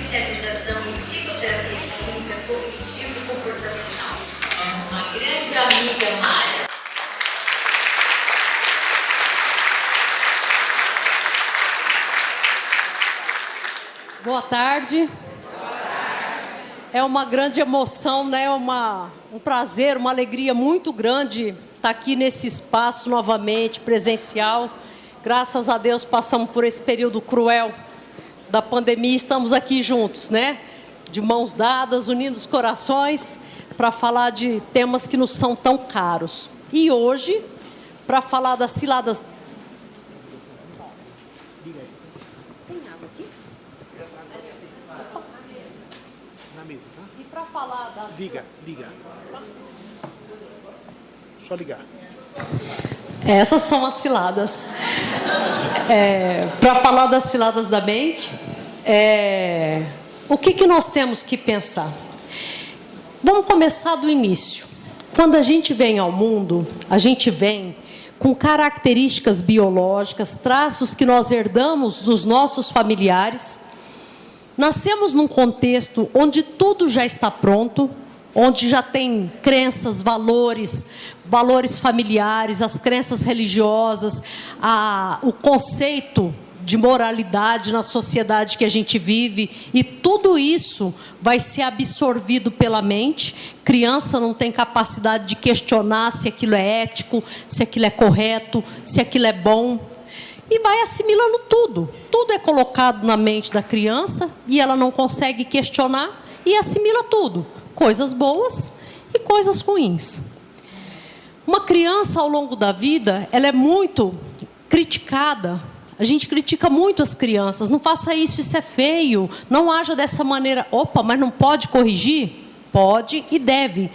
especialização em psicoterapia clínica cognitivo-comportamental. Uma grande amiga, Mara. Boa tarde. É uma grande emoção, né? Um prazer, uma alegria muito grande estar aqui nesse espaço novamente, presencial. Graças a Deus passamos por esse período cruel da pandemia, estamos aqui juntos, né? De mãos dadas, unindo os corações, para falar de temas que nos são tão caros. E hoje, para falar das ciladas... Falar da... Liga. Só ligar. Essas são as ciladas. Para falar das ciladas da mente, o que nós temos que pensar? Vamos começar do início. Quando a gente vem ao mundo, a gente vem com características biológicas, traços que nós herdamos dos nossos familiares. Nascemos num contexto onde tudo já está pronto, onde já tem crenças, valores familiares, as crenças religiosas, o conceito de moralidade na sociedade que a gente vive, e tudo isso vai ser absorvido pela mente. Criança não tem capacidade de questionar se aquilo é ético, se aquilo é correto, se aquilo é bom. E vai assimilando tudo. Tudo é colocado na mente da criança e ela não consegue questionar e assimila tudo. Coisas boas e coisas ruins. Uma criança, ao longo da vida, ela é muito criticada. A gente critica muito as crianças. Não faça isso, isso é feio. Não haja dessa maneira. Opa, mas não pode corrigir? Pode e deve.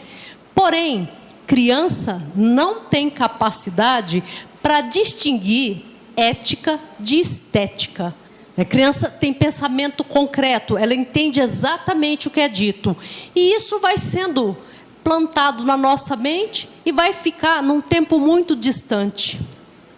Porém, criança não tem capacidade para distinguir ética de estética. A criança tem pensamento concreto, ela entende exatamente o que é dito. E isso vai sendo plantado na nossa mente e vai ficar num tempo muito distante.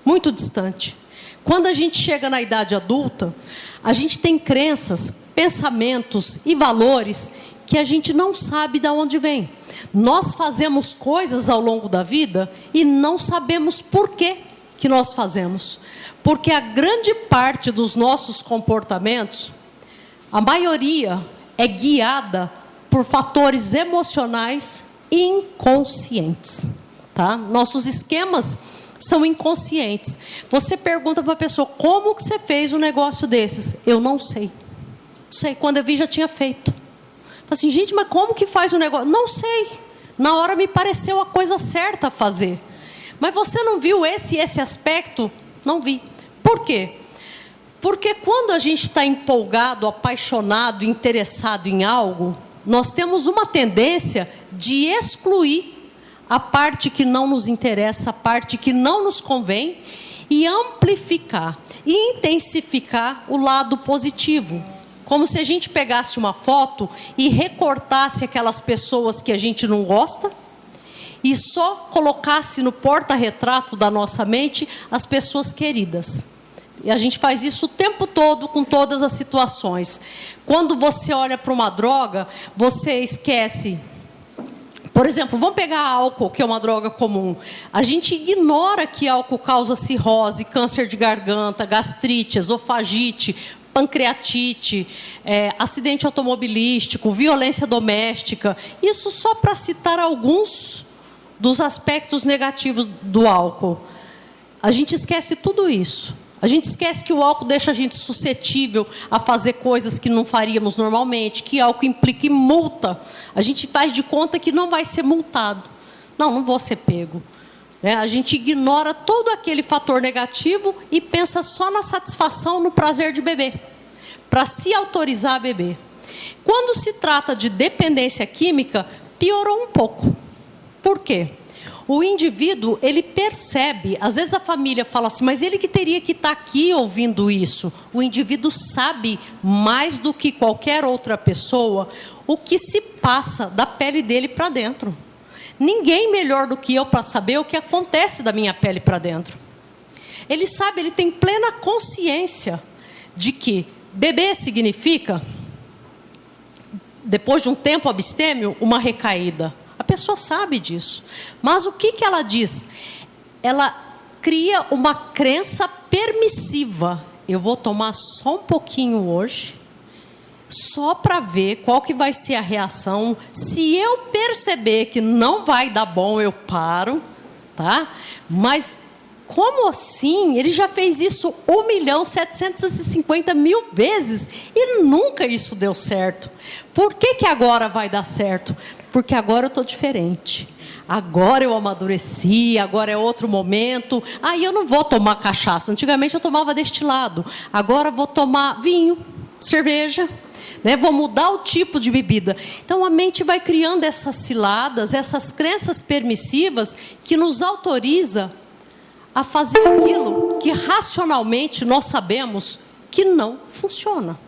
Muito distante. Quando a gente chega na idade adulta, a gente tem crenças, pensamentos e valores que a gente não sabe de onde vem. Nós fazemos coisas ao longo da vida e não sabemos por quê que nós fazemos. Porque a grande parte dos nossos comportamentos, a maioria é guiada por fatores emocionais inconscientes. Tá? Nossos esquemas são inconscientes. Você pergunta para a pessoa, como que você fez um negócio desses? Eu não sei. Não sei, quando eu vi já tinha feito. Assim, gente, mas como que faz um negócio? Não sei. Na hora me pareceu a coisa certa a fazer. Mas você não viu esse aspecto? Não vi. Por quê? Porque quando a gente está empolgado, apaixonado, interessado em algo, nós temos uma tendência de excluir a parte que não nos interessa, a parte que não nos convém, e amplificar, e intensificar o lado positivo. Como se a gente pegasse uma foto e recortasse aquelas pessoas que a gente não gosta, e só colocasse no porta-retrato da nossa mente as pessoas queridas. E a gente faz isso o tempo todo, com todas as situações. Quando você olha para uma droga, você esquece. Por exemplo, vamos pegar álcool, que é uma droga comum. A gente ignora que álcool causa cirrose, câncer de garganta, gastrite, esofagite, pancreatite, acidente automobilístico, violência doméstica. Isso só para citar alguns dos aspectos negativos do álcool. A gente esquece tudo isso. A gente esquece que o álcool deixa a gente suscetível a fazer coisas que não faríamos normalmente, que álcool implica em multa. A gente faz de conta que não vai ser multado. Não vou ser pego. A gente ignora todo aquele fator negativo e pensa só na satisfação, no prazer de beber, para se autorizar a beber. Quando se trata de dependência química, piorou um pouco. Por quê? O indivíduo, ele percebe, às vezes a família fala assim, mas ele que teria que estar aqui ouvindo isso. O indivíduo sabe, mais do que qualquer outra pessoa, o que se passa da pele dele para dentro. Ninguém melhor do que eu para saber o que acontece da minha pele para dentro. Ele sabe, ele tem plena consciência de que beber significa depois de um tempo abstêmio, uma recaída. A pessoa sabe disso. Mas o que ela diz? Ela cria uma crença permissiva. Eu vou tomar só um pouquinho hoje, só para ver qual que vai ser a reação. Se eu perceber que não vai dar bom, eu paro, tá? Mas como assim? Ele já fez isso 1.750.000 vezes e nunca isso deu certo. Por que agora vai dar certo? Porque agora eu estou diferente. Agora eu amadureci, agora é outro momento. Aí eu não vou tomar cachaça. Antigamente eu tomava destilado. Agora vou tomar vinho, cerveja. Vou mudar o tipo de bebida. Então a mente vai criando essas ciladas, essas crenças permissivas que nos autoriza a fazer aquilo que racionalmente nós sabemos que não funciona.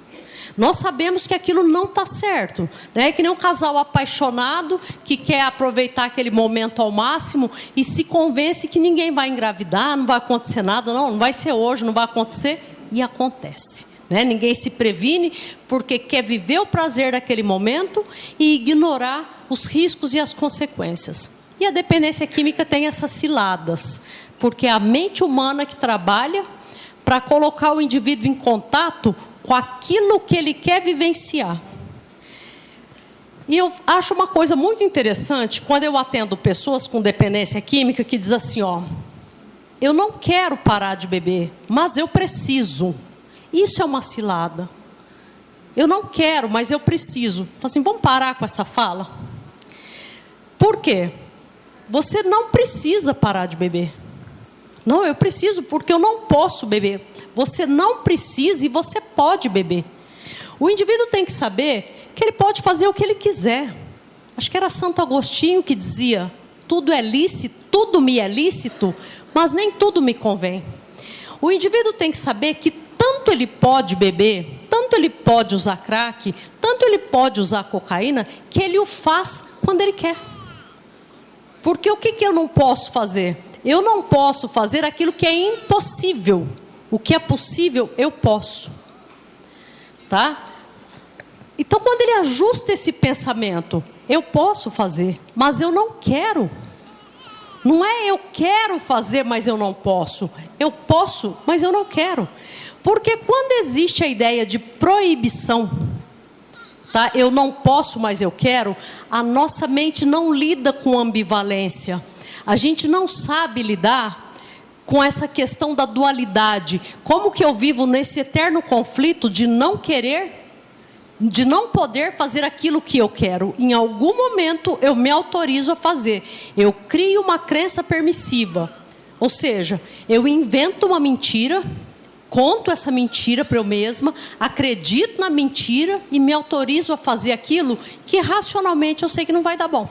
Nós sabemos que aquilo não está certo. É que nem um casal apaixonado que quer aproveitar aquele momento ao máximo e se convence que ninguém vai engravidar, não vai acontecer nada, não vai ser hoje, não vai acontecer, e acontece. Ninguém se previne porque quer viver o prazer daquele momento e ignorar os riscos e as consequências. E a dependência química tem essas ciladas, porque é a mente humana que trabalha para colocar o indivíduo em contato com aquilo que ele quer vivenciar. E eu acho uma coisa muito interessante quando eu atendo pessoas com dependência química que diz assim, eu não quero parar de beber, mas eu preciso. Isso é uma cilada. Eu não quero, mas eu preciso. Falo assim, vamos parar com essa fala? Por quê? Você não precisa parar de beber. Não, eu preciso porque eu não posso beber. Você não precisa e você pode beber. O indivíduo tem que saber que ele pode fazer o que ele quiser. Acho que era Santo Agostinho que dizia, tudo é lícito, tudo me é lícito, mas nem tudo me convém. O indivíduo tem que saber que tanto ele pode beber, tanto ele pode usar crack, tanto ele pode usar cocaína, que ele o faz quando ele quer. Porque o que eu não posso fazer? Eu não posso fazer aquilo que é impossível. O que é possível, eu posso. Tá? Então, quando ele ajusta esse pensamento, eu posso fazer, mas eu não quero. Não é eu quero fazer, mas eu não posso. Eu posso, mas eu não quero. Porque quando existe a ideia de proibição, tá? Eu não posso, mas eu quero, a nossa mente não lida com ambivalência. A gente não sabe lidar com essa questão da dualidade. Como que eu vivo nesse eterno conflito de não querer, de não poder fazer aquilo que eu quero? Em algum momento eu me autorizo a fazer. Eu crio uma crença permissiva. Ou seja, eu invento uma mentira, conto essa mentira para eu mesma, acredito na mentira e me autorizo a fazer aquilo que racionalmente eu sei que não vai dar bom.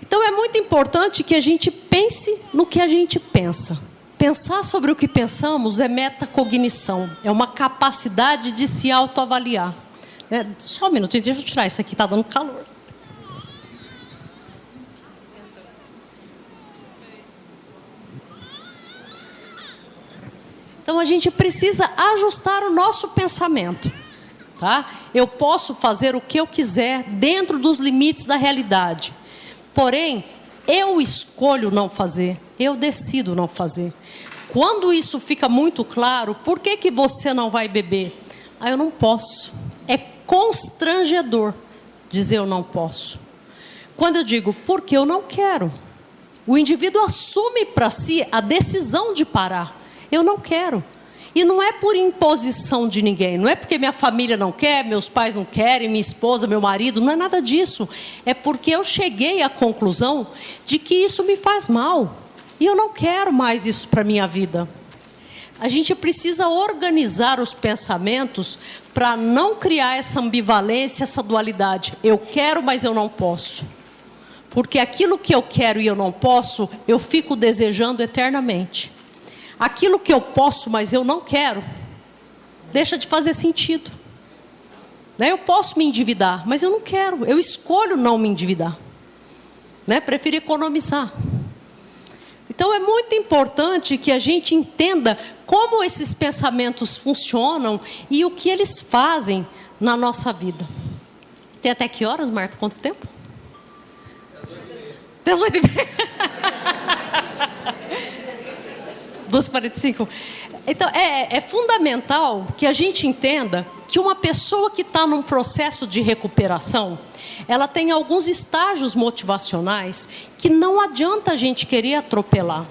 Então é muito importante que a gente pense no que a gente pensa. Pensar sobre o que pensamos é metacognição, é uma capacidade de se autoavaliar. Só um minutinho, deixa eu tirar isso aqui, está dando calor. Então a gente precisa ajustar o nosso pensamento. Tá? Eu posso fazer o que eu quiser dentro dos limites da realidade. Porém, eu escolho não fazer, eu decido não fazer. Quando isso fica muito claro, por que você não vai beber? Eu não posso. É constrangedor dizer eu não posso. Quando eu digo, porque eu não quero. O indivíduo assume para si a decisão de parar. Eu não quero. E não é por imposição de ninguém, não é porque minha família não quer, meus pais não querem, minha esposa, meu marido, não é nada disso. É porque eu cheguei à conclusão de que isso me faz mal. E eu não quero mais isso para a minha vida. A gente precisa organizar os pensamentos para não criar essa ambivalência, essa dualidade. Eu quero, mas eu não posso. Porque aquilo que eu quero e eu não posso, eu fico desejando eternamente. Aquilo que eu posso, mas eu não quero, deixa de fazer sentido. Eu posso me endividar, mas eu não quero. Eu escolho não me endividar. Prefiro economizar. Então é muito importante que a gente entenda como esses pensamentos funcionam e o que eles fazem na nossa vida. Tem até que horas, Marta? Quanto tempo? 18h30. 2h45. Então, é fundamental que a gente entenda que uma pessoa que está num processo de recuperação, ela tem alguns estágios motivacionais que não adianta a gente querer atropelar.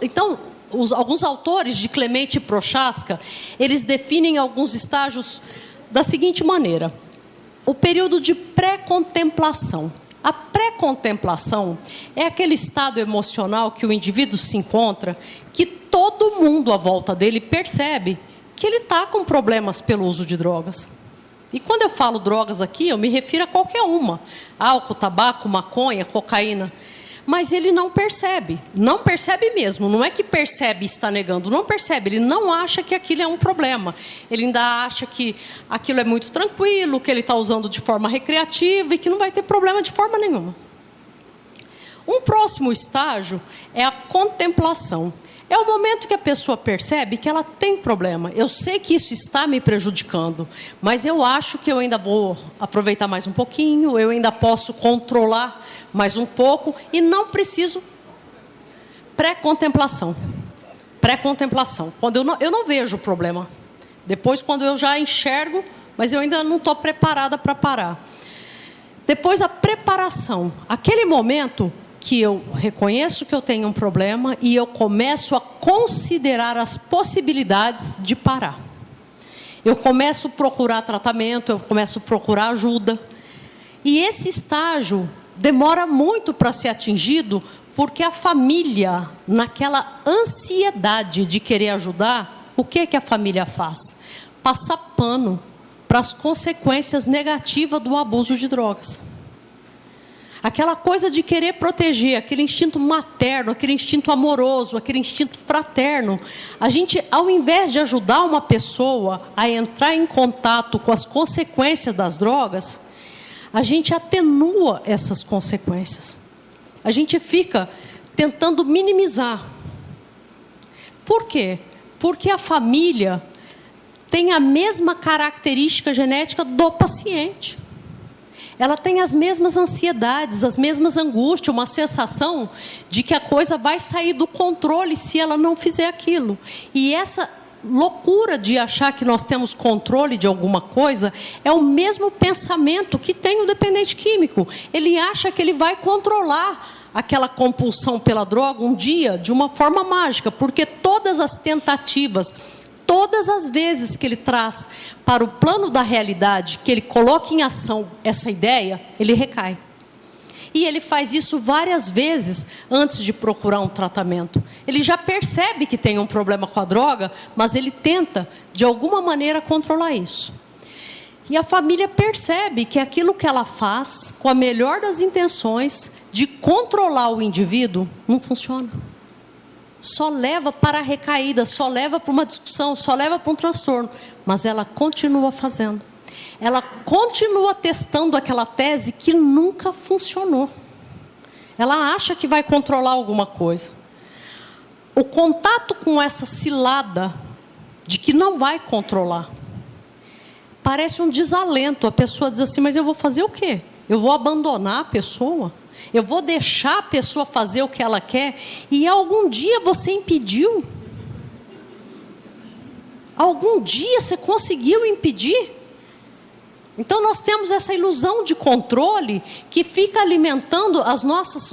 Então, alguns autores de Clemente e Prochaska, eles definem alguns estágios da seguinte maneira: o período de pré-contemplação. A pré-contemplação é aquele estado emocional que o indivíduo se encontra, que todo mundo à volta dele percebe que ele está com problemas pelo uso de drogas. E quando eu falo drogas aqui, eu me refiro a qualquer uma: álcool, tabaco, maconha, cocaína. Mas ele não percebe mesmo. Não é que percebe e está negando, não percebe. Ele não acha que aquilo é um problema. Ele ainda acha que aquilo é muito tranquilo, que ele está usando de forma recreativa e que não vai ter problema de forma nenhuma. Um próximo estágio é a contemplação. É o momento que a pessoa percebe que ela tem problema. Eu sei que isso está me prejudicando, mas eu acho que eu ainda vou aproveitar mais um pouquinho, eu ainda posso controlar mais um pouco e não preciso. Pré-contemplação. Pré-contemplação. Quando eu não vejo o problema. Depois, quando eu já enxergo, mas eu ainda não estou preparada para parar. Depois, a preparação. Aquele momento que eu reconheço que eu tenho um problema e eu começo a considerar as possibilidades de parar. Eu começo a procurar tratamento, eu começo a procurar ajuda. E esse estágio demora muito para ser atingido, porque a família, naquela ansiedade de querer ajudar, o que a família faz? Passa pano para as consequências negativas do abuso de drogas. Aquela coisa de querer proteger, aquele instinto materno, aquele instinto amoroso, aquele instinto fraterno. A gente, ao invés de ajudar uma pessoa a entrar em contato com as consequências das drogas, a gente atenua essas consequências. A gente fica tentando minimizar. Por quê? Porque a família tem a mesma característica genética do paciente. Ela tem as mesmas ansiedades, as mesmas angústias, uma sensação de que a coisa vai sair do controle se ela não fizer aquilo. E essa loucura de achar que nós temos controle de alguma coisa é o mesmo pensamento que tem o dependente químico. Ele acha que ele vai controlar aquela compulsão pela droga um dia de uma forma mágica, porque todas as tentativas, todas as vezes que ele traz para o plano da realidade, que ele coloca em ação essa ideia, ele recai. E ele faz isso várias vezes antes de procurar um tratamento. Ele já percebe que tem um problema com a droga, mas ele tenta, de alguma maneira, controlar isso. E a família percebe que aquilo que ela faz, com a melhor das intenções, de controlar o indivíduo, não funciona. Só leva para a recaída, só leva para uma discussão, só leva para um transtorno. Mas ela continua fazendo. Ela continua testando aquela tese que nunca funcionou. Ela acha que vai controlar alguma coisa. O contato com essa cilada de que não vai controlar parece um desalento. A pessoa diz assim: mas eu vou fazer o quê? Eu vou abandonar a pessoa? Eu vou deixar a pessoa fazer o que ela quer? E algum dia você impediu? Algum dia você conseguiu impedir? Então nós temos essa ilusão de controle que fica alimentando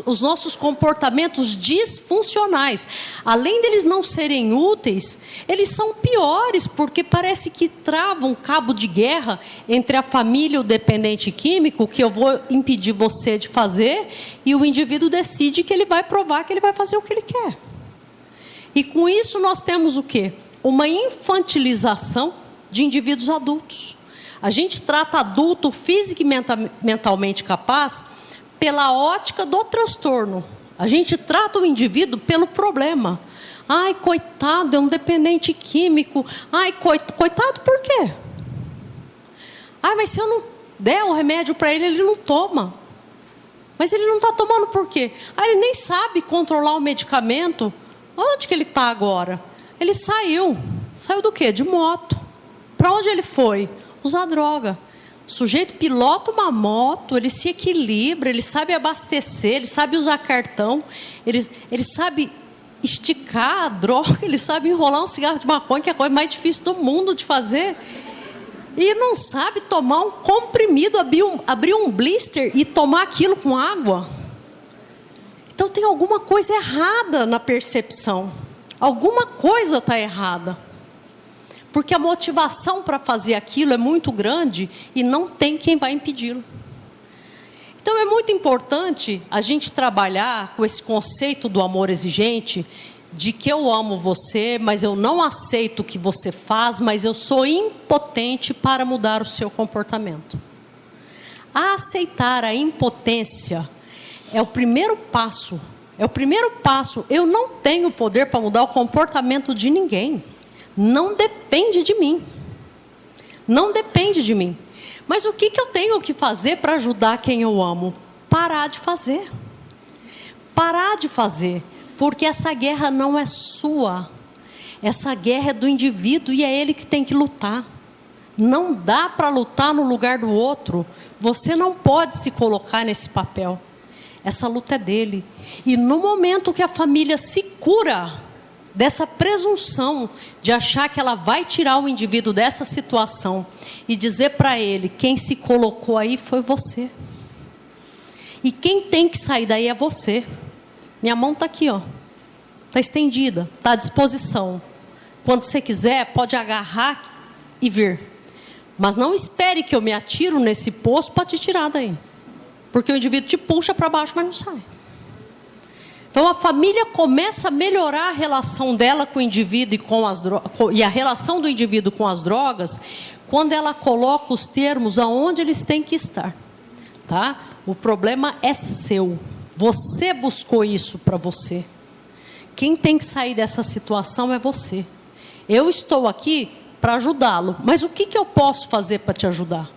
os nossos comportamentos disfuncionais. Além deles não serem úteis, eles são piores, porque parece que travam um cabo de guerra entre a família e o dependente químico, que eu vou impedir você de fazer, e o indivíduo decide que ele vai provar que ele vai fazer o que ele quer. E com isso nós temos o quê? Uma infantilização de indivíduos adultos. A gente trata adulto físico e mentalmente capaz pela ótica do transtorno. A gente trata o indivíduo pelo problema. Ai, coitado, é um dependente químico. Ai, coitado por quê? Ai, mas se eu não der o remédio para ele, ele não toma. Mas ele não está tomando por quê? Ah, ele nem sabe controlar o medicamento. Onde que ele está agora? Ele saiu. Saiu do quê? De moto. Para onde ele foi? usar droga. O sujeito pilota uma moto, ele se equilibra, ele sabe abastecer, ele sabe usar cartão, ele sabe esticar a droga, ele sabe enrolar um cigarro de maconha, que é a coisa mais difícil do mundo de fazer. E não sabe tomar um comprimido, abrir um blister e tomar aquilo com água. Então tem alguma coisa errada na percepção. Alguma coisa está errada. Porque a motivação para fazer aquilo é muito grande e não tem quem vai impedi-lo. Então é muito importante a gente trabalhar com esse conceito do amor exigente, de que eu amo você, mas eu não aceito o que você faz, mas eu sou impotente para mudar o seu comportamento. A aceitar a impotência é o primeiro passo. É o primeiro passo. Eu não tenho poder para mudar o comportamento de ninguém. Não depende de mim. Não depende de mim. Mas o que eu tenho que fazer para ajudar quem eu amo? Parar de fazer. Parar de fazer. Porque essa guerra não é sua. Essa guerra é do indivíduo e é ele que tem que lutar. Não dá para lutar no lugar do outro. Você não pode se colocar nesse papel. Essa luta é dele. E no momento que a família se cura dessa presunção de achar que ela vai tirar o indivíduo dessa situação e dizer para ele, quem se colocou aí foi você. E quem tem que sair daí é você. Minha mão está aqui, ó. Está estendida, está à disposição. Quando você quiser, pode agarrar e vir. Mas não espere que eu me atiro nesse poço para te tirar daí. Porque o indivíduo te puxa para baixo, mas não sai. Então a família começa a melhorar a relação dela com o indivíduo e a relação do indivíduo com as drogas, quando ela coloca os termos aonde eles têm que estar. Tá? O problema é seu. Você buscou isso para você. Quem tem que sair dessa situação é você. Eu estou aqui para ajudá-lo. Mas o que eu posso fazer para te ajudar?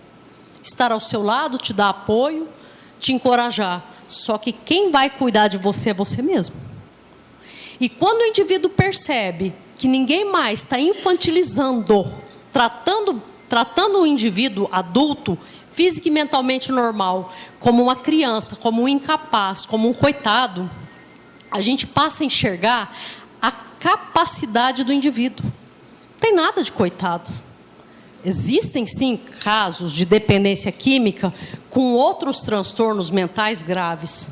Estar ao seu lado, te dar apoio, te encorajar. Só que quem vai cuidar de você é você mesmo. E quando o indivíduo percebe que ninguém mais está infantilizando, tratando o indivíduo adulto, física e mentalmente normal, como uma criança, como um incapaz, como um coitado, a gente passa a enxergar a capacidade do indivíduo. Não tem nada de coitado. Existem, sim, casos de dependência química com outros transtornos mentais graves.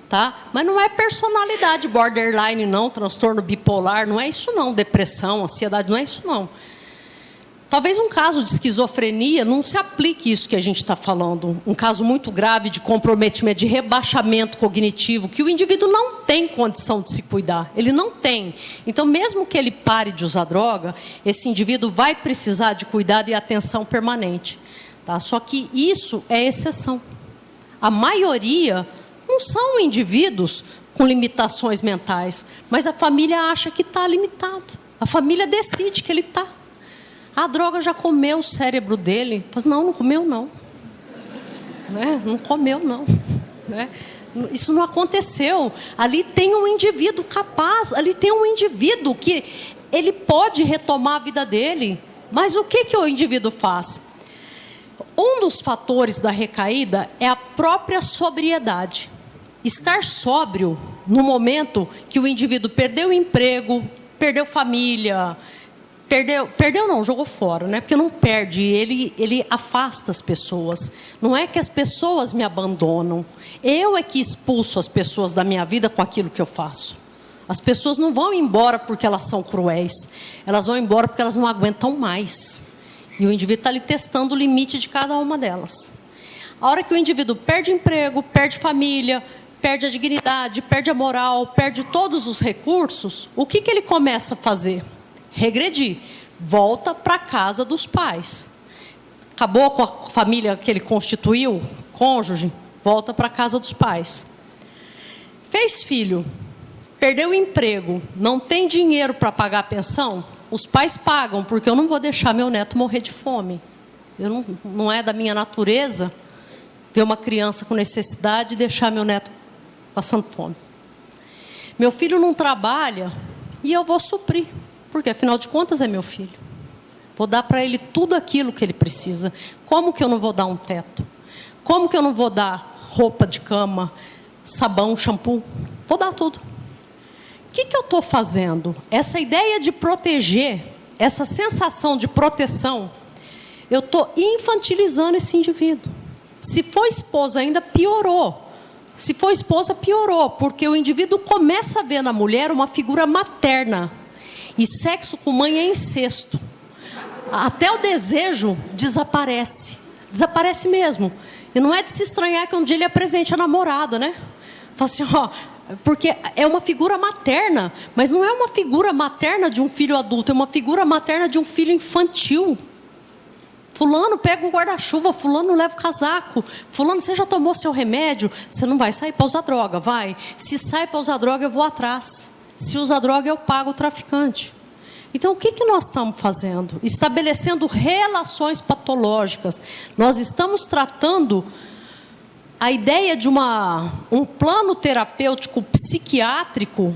Tá? Mas não é personalidade borderline, não, transtorno bipolar, não é isso não, depressão, ansiedade, não é isso não. Talvez um caso de esquizofrenia não se aplique isso que a gente está falando. Um caso muito grave de comprometimento, de rebaixamento cognitivo, que o indivíduo não tem condição de se cuidar. Ele não tem. Então, mesmo que ele pare de usar droga, esse indivíduo vai precisar de cuidado e atenção permanente. Tá? Só que isso é exceção. A maioria não são indivíduos com limitações mentais, mas a família acha que está limitado. A família decide que ele está. A droga já comeu o cérebro dele. Mas não comeu não. Né? Não comeu não. Né? Isso não aconteceu. Ali tem um indivíduo capaz, ali tem um indivíduo que ele pode retomar a vida dele. Mas o que o indivíduo faz? Um dos fatores da recaída é a própria sobriedade. Estar sóbrio no momento que o indivíduo perdeu o emprego, perdeu família, perdeu não, jogou fora, né? Porque não perde, ele afasta as pessoas. Não é que as pessoas me abandonam. Eu é que expulso as pessoas da minha vida com aquilo que eu faço. As pessoas não vão embora porque elas são cruéis. Elas vão embora porque elas não aguentam mais. E o indivíduo está ali testando o limite de cada uma delas. A hora que o indivíduo perde emprego, perde família, perde a dignidade, perde a moral, perde todos os recursos, o que ele começa a fazer? Regredir. Volta para a casa dos pais. Acabou com a família que ele constituiu, cônjuge, volta para a casa dos pais. Fez filho, perdeu o emprego, não tem dinheiro para pagar a pensão, os pais pagam, porque eu não vou deixar meu neto morrer de fome. Não é da minha natureza ver uma criança com necessidade e deixar meu neto passando fome. Meu filho não trabalha e eu vou suprir. Porque, afinal de contas, é meu filho. Vou dar para ele tudo aquilo que ele precisa. Como que eu não vou dar um teto? Como que eu não vou dar roupa de cama, sabão, shampoo? Vou dar tudo. O que eu estou fazendo? Essa ideia de proteger, essa sensação de proteção, eu estou infantilizando esse indivíduo. Se for esposa, ainda piorou. Se for esposa, piorou, porque o indivíduo começa a ver na mulher uma figura materna. E sexo com mãe é incesto. Até o desejo desaparece. Desaparece mesmo. E não é de se estranhar que um dia ele apresente a namorada, né? Fala assim, ó, porque é uma figura materna, mas não é uma figura materna de um filho adulto, é uma figura materna de um filho infantil. Fulano pega o guarda-chuva, fulano leva o casaco, fulano, você já tomou seu remédio? Você não vai sair para usar droga, vai. Se sai para usar droga, eu vou atrás. Se usa droga, eu pago o traficante. Então, o que nós estamos fazendo? Estabelecendo relações patológicas. Nós estamos tratando a ideia de um plano terapêutico psiquiátrico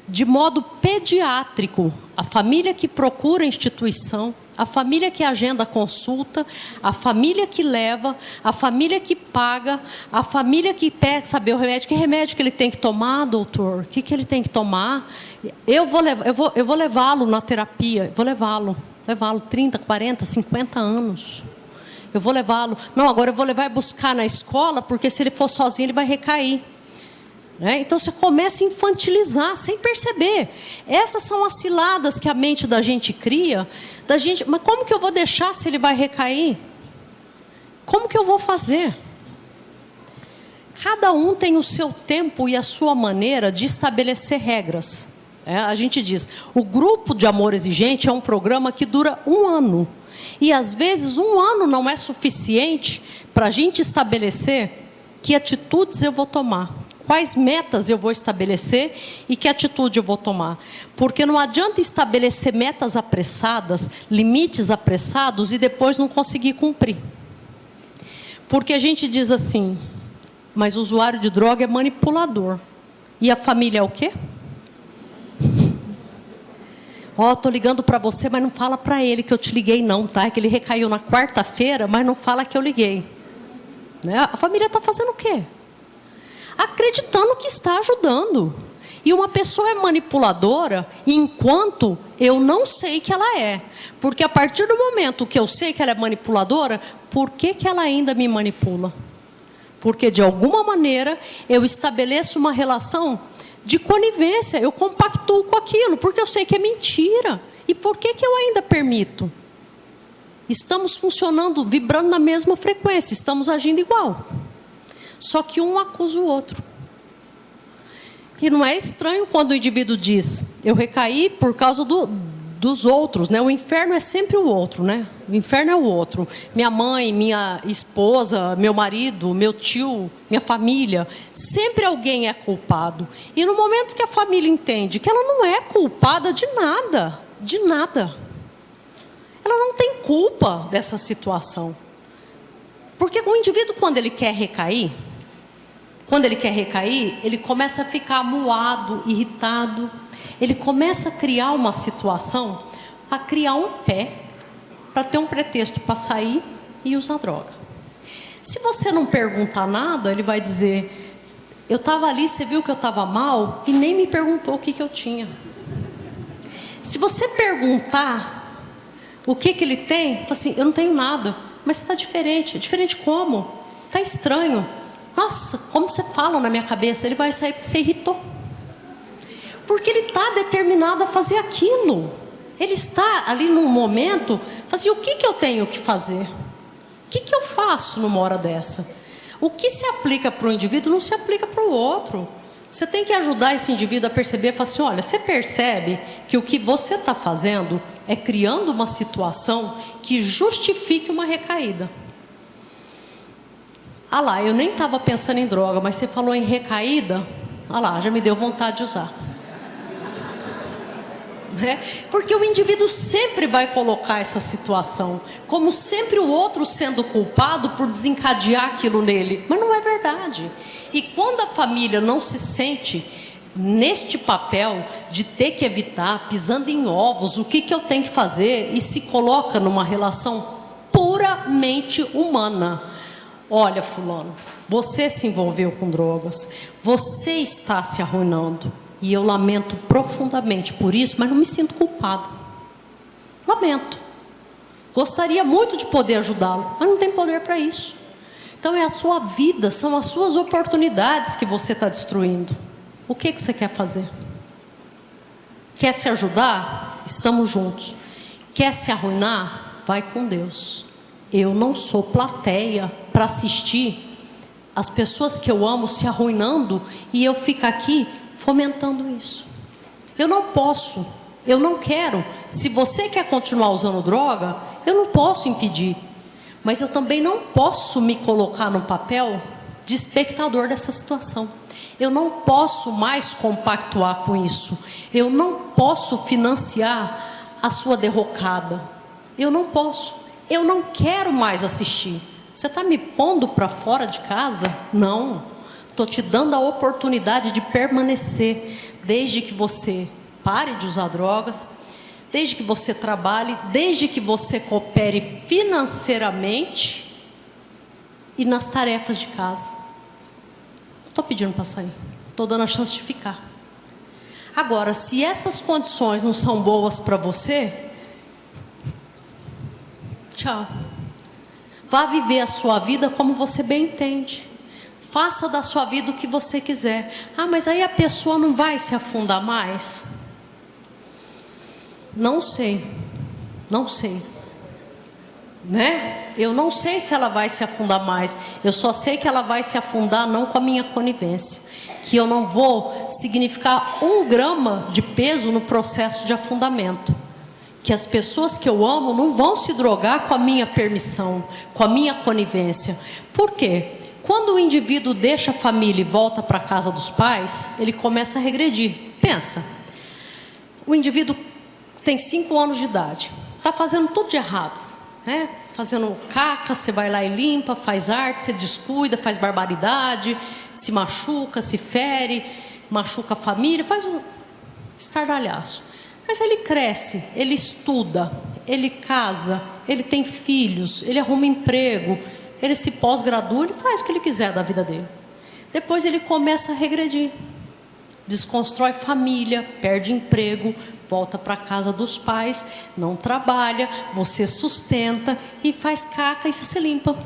de modo pediátrico. A família que procura a instituição, a família que agenda a consulta, a família que leva, a família que paga, a família que pega, saber o remédio. Que remédio que ele tem que tomar, doutor? O que ele tem que tomar? Eu vou levá-lo na terapia, vou levá-lo 30, 40, 50 anos. Eu vou levá-lo. Não, agora eu vou levar e buscar na escola, porque se ele for sozinho, ele vai recair. Então você começa a infantilizar sem perceber. Essas são as ciladas que a mente da gente cria. Mas como que eu vou deixar se ele vai recair? Como que eu vou fazer? Cada um tem o seu tempo e a sua maneira de estabelecer regras. A gente diz, o grupo de amor exigente é um programa que dura 1 ano. E às vezes 1 ano não é suficiente para a gente estabelecer que atitudes eu vou tomar. Quais metas eu vou estabelecer e que atitude eu vou tomar. Porque não adianta estabelecer metas apressadas, limites apressados e depois não conseguir cumprir. Porque a gente diz assim, mas o usuário de droga é manipulador. E a família é o quê? Estou ligando para você, mas não fala para ele que eu te liguei não, tá? É que ele recaiu na quarta-feira, mas não fala que eu liguei. A família está fazendo o quê? Acreditando que está ajudando. E uma pessoa é manipuladora enquanto eu não sei que ela é. Porque a partir do momento que eu sei que ela é manipuladora, por que ela ainda me manipula? Porque de alguma maneira eu estabeleço uma relação de conivência, eu compactuo com aquilo, porque eu sei que é mentira. E por que eu ainda permito? Estamos funcionando, vibrando na mesma frequência, estamos agindo igual. Só que um acusa o outro. E não é estranho quando o indivíduo diz, eu recaí por causa dos outros, né? O inferno é sempre o outro, né? O inferno é o outro. Minha mãe, minha esposa, meu marido, meu tio, minha família. Sempre alguém é culpado. E no momento que a família entende que ela não é culpada de nada, ela não tem culpa dessa situação. Porque o indivíduo, quando ele quer recair, ele começa a ficar amuado, irritado. Ele começa a criar uma situação para criar um pé, para ter um pretexto para sair e usar droga. Se você não perguntar nada, ele vai dizer, eu estava ali, você viu que eu estava mal e nem me perguntou o que eu tinha. Se você perguntar o que ele tem, fala assim, eu não tenho nada, mas você está diferente. Diferente como? Está estranho. Nossa, como você fala na minha cabeça? Ele vai sair porque você irritou. Porque ele está determinado a fazer aquilo. Ele está ali num momento, assim, o que eu tenho que fazer? O que eu faço numa hora dessa? O que se aplica para o indivíduo não se aplica para o outro. Você tem que ajudar esse indivíduo a perceber, falar assim, olha, você percebe que o que você está fazendo é criando uma situação que justifique uma recaída. Ah lá, eu nem estava pensando em droga, mas você falou em recaída, ah lá, já me deu vontade de usar. Porque o indivíduo sempre vai colocar essa situação, como sempre o outro sendo culpado por desencadear aquilo nele, mas não é verdade. E quando a família não se sente neste papel de ter que evitar, pisando em ovos, o que eu tenho que fazer, e se coloca numa relação puramente humana. Olha, fulano, você se envolveu com drogas, você está se arruinando, e eu lamento profundamente por isso, mas não me sinto culpado. Lamento. Gostaria muito de poder ajudá-lo, mas não tem poder para isso. Então é a sua vida, são as suas oportunidades que você está destruindo. O que você quer fazer? Quer se ajudar? Estamos juntos. Quer se arruinar? Vai com Deus. Eu não sou plateia para assistir as pessoas que eu amo se arruinando e eu ficar aqui fomentando isso. Eu não posso, eu não quero. Se você quer continuar usando droga, eu não posso impedir. Mas eu também não posso me colocar no papel de espectador dessa situação. Eu não posso mais compactuar com isso. Eu não posso financiar a sua derrocada. Eu não posso. Eu não quero mais assistir. Você está me pondo para fora de casa? Não. Estou te dando a oportunidade de permanecer, desde que você pare de usar drogas, desde que você trabalhe, desde que você coopere financeiramente e nas tarefas de casa. Estou pedindo para sair, estou dando a chance de ficar. Agora, se essas condições não são boas para você, tchau. Vá viver a sua vida como você bem entende. Faça da sua vida o que você quiser. Ah, mas aí a pessoa não vai se afundar mais? Não sei. Não sei. Né? Eu não sei se ela vai se afundar mais. Eu só sei que ela vai se afundar não com a minha conivência. Que eu não vou significar 1 grama de peso no processo de afundamento. Que as pessoas que eu amo não vão se drogar com a minha permissão, com a minha conivência. Por quê? Quando o indivíduo deixa a família e volta para a casa dos pais, ele começa a regredir. Pensa, o indivíduo tem 5 anos de idade, está fazendo tudo de errado, né? Fazendo caca, você vai lá e limpa, faz arte, você descuida, faz barbaridade, se machuca, se fere, machuca a família, faz um estardalhaço. Mas ele cresce, ele estuda, ele casa, ele tem filhos, ele arruma emprego, ele se pós-gradua, ele faz o que ele quiser da vida dele. Depois ele começa a regredir, desconstrói família, perde emprego, volta para a casa dos pais, não trabalha, você sustenta e faz caca e se limpa.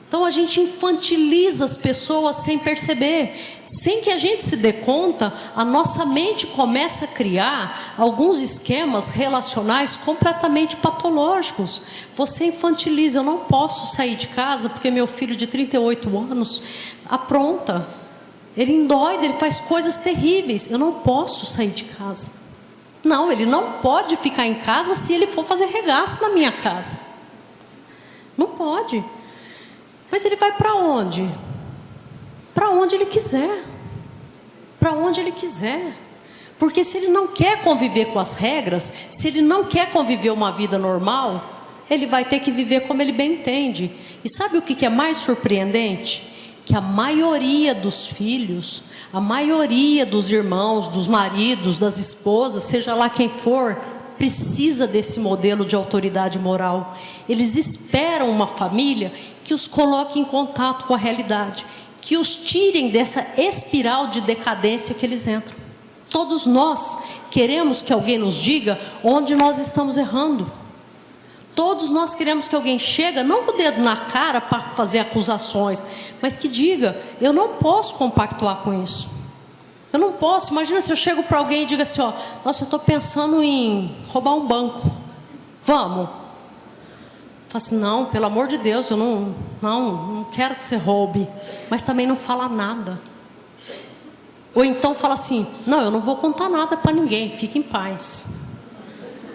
Então a gente infantiliza as pessoas sem perceber, sem que a gente se dê conta, a nossa mente começa a criar alguns esquemas relacionais completamente patológicos. Você infantiliza, eu não posso sair de casa porque meu filho de 38 anos apronta, ele endoida, ele faz coisas terríveis, eu não posso sair de casa. Não, ele não pode ficar em casa se ele for fazer regaço na minha casa. Não pode. Mas ele vai para onde? Para onde ele quiser. Para onde ele quiser. Porque se ele não quer conviver com as regras, se ele não quer conviver uma vida normal, ele vai ter que viver como ele bem entende. E sabe o que é mais surpreendente? Que a maioria dos filhos, a maioria dos irmãos, dos maridos, das esposas, seja lá quem for, precisa desse modelo de autoridade moral. Eles esperam uma família que os coloque em contato com a realidade, que os tirem dessa espiral de decadência que eles entram. Todos nós queremos que alguém nos diga onde nós estamos errando. Todos nós queremos que alguém chegue, não com o dedo na cara para fazer acusações, mas que diga, eu não posso compactuar com isso. Eu não posso. Imagina se eu chego para alguém e digo assim, ó, nossa, eu estou pensando em roubar um banco. Vamos? Fala assim, não, pelo amor de Deus, eu não quero que você roube. Mas também não fala nada. Ou então fala assim, não, eu não vou contar nada para ninguém, fique em paz.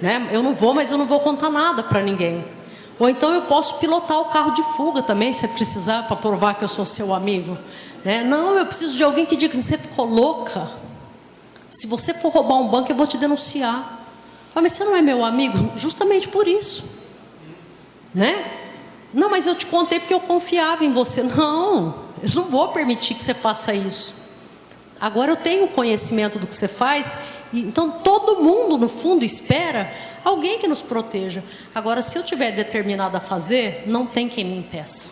Né? Eu não vou, mas eu não vou contar nada para ninguém. Ou então eu posso pilotar o carro de fuga também, se precisar, para provar que eu sou seu amigo. Né? Não, eu preciso de alguém que diga que você ficou louca. Se você for roubar um banco, eu vou te denunciar. Mas você não é meu amigo? Justamente por isso. Né? Não, mas eu te contei porque eu confiava em você. Não, eu não vou permitir que você faça isso. Agora eu tenho conhecimento do que você faz, então todo mundo, no fundo, espera alguém que nos proteja. Agora, se eu tiver determinado a fazer, não tem quem me impeça.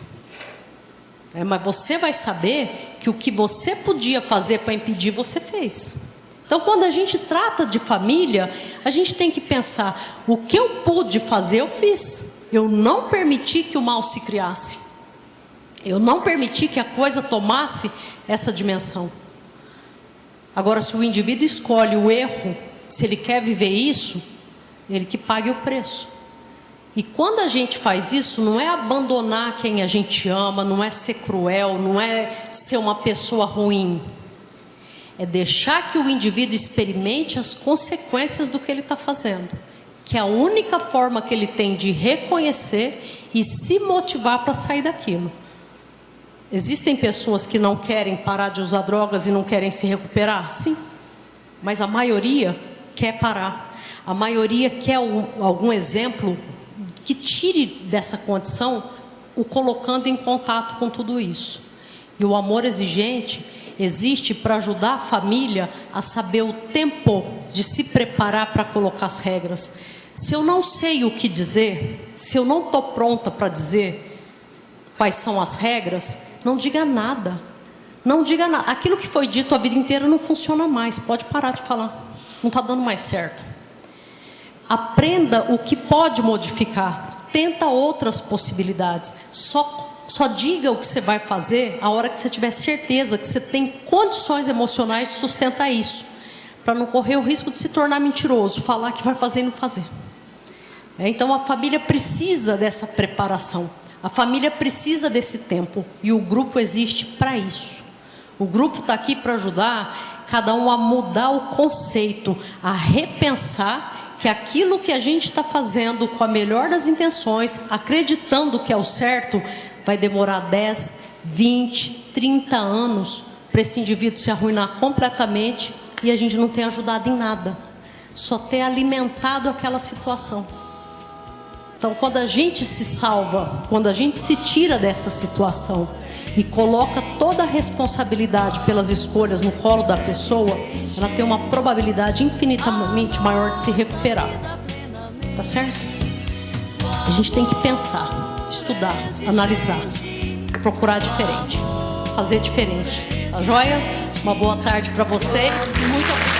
Mas você vai saber que o que você podia fazer para impedir, você fez. Então, quando a gente trata de família, a gente tem que pensar: o que eu pude fazer, eu fiz. Eu não permiti que o mal se criasse. Eu não permiti que a coisa tomasse essa dimensão. Agora, se o indivíduo escolhe o erro, se ele quer viver isso, ele que pague o preço. E quando a gente faz isso, não é abandonar quem a gente ama, não é ser cruel, não é ser uma pessoa ruim. É deixar que o indivíduo experimente as consequências do que ele está fazendo. Que é a única forma que ele tem de reconhecer e se motivar para sair daquilo. Existem pessoas que não querem parar de usar drogas e não querem se recuperar? Sim. Mas a maioria quer parar. A maioria quer algum exemplo que tire dessa condição, o colocando em contato com tudo isso. E o amor exigente existe para ajudar a família a saber o tempo de se preparar para colocar as regras. Se eu não sei o que dizer, se eu não estou pronta para dizer quais são as regras, não diga nada. Não diga nada. Aquilo que foi dito a vida inteira não funciona mais. Pode parar de falar. Não está dando mais certo. Aprenda o que pode modificar. Tenta outras possibilidades. Só diga o que você vai fazer a hora que você tiver certeza que você tem condições emocionais de sustentar isso. Para não correr o risco de se tornar mentiroso. Falar que vai fazer e não fazer. Então a família precisa dessa preparação. A família precisa desse tempo. E o grupo existe para isso. O grupo está aqui para ajudar cada um a mudar o conceito, a repensar que aquilo que a gente está fazendo com a melhor das intenções, acreditando que é o certo, vai demorar 10, 20, 30 anos para esse indivíduo se arruinar completamente e a gente não ter ajudado em nada, só ter alimentado aquela situação. Então, quando a gente se salva, quando a gente se tira dessa situação e coloca toda a responsabilidade pelas escolhas no colo da pessoa, ela tem uma probabilidade infinitamente maior de se recuperar. Tá certo? A gente tem que pensar, estudar, analisar, procurar diferente, fazer diferente. Tá joia? Uma boa tarde para vocês e muito obrigada.